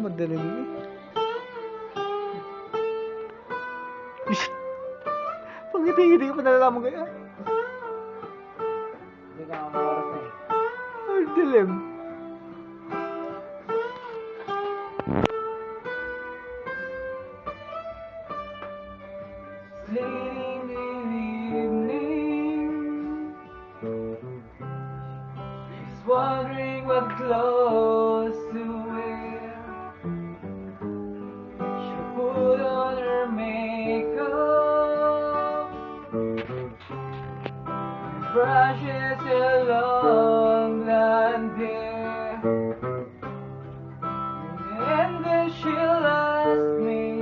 madaling eh. Pangiti-ngiti ko pa nalalaman kaya. Hindi ka mga oras na eh. Ang dilim. Late in the evening, she's wondering what clothes to wear. She put on her makeup, brushes her long blonde hair, and then she'll ask me,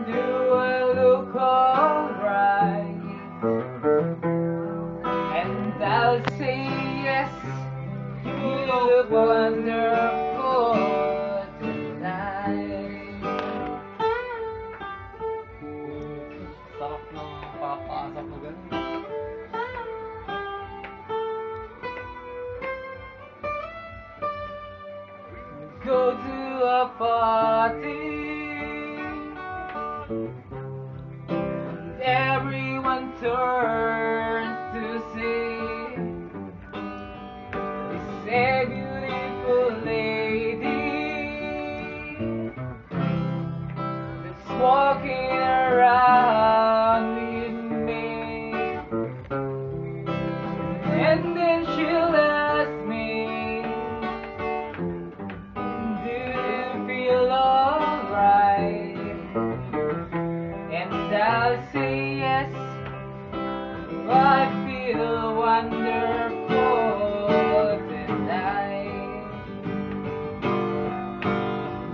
do I look alright? And I'll say yes, you look wonderful tonight. Sarap ng papasok mo ganun. Go to a party, everyone turns to see this a beautiful lady that's walking around with me, and then she'll ask me, do you feel alright? And I'll say yes, I feel wonderful tonight.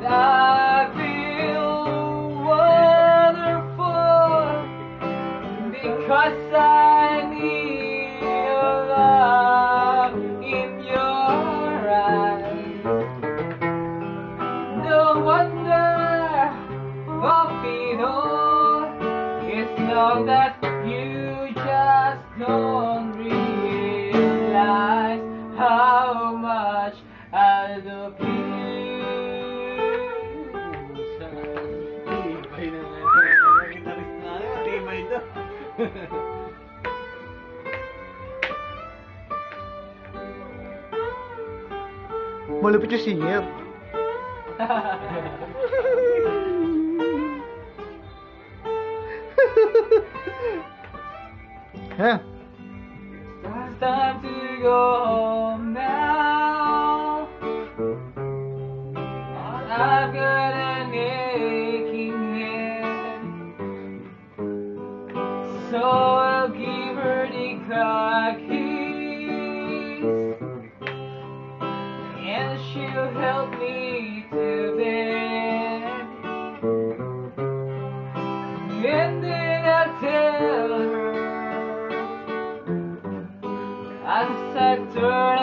I feel wonderful because I need your love in your eyes. No wonder of it all, it's not that you just don't realize how much I love you. Tibay na nga. Gitarist na nga. Tibay to. Malupit yung singer. Ha? It's time to go home now. I've got an aching head, so I'll give her the car keys, and she'll help me to bed. And then I'll tell her as I turn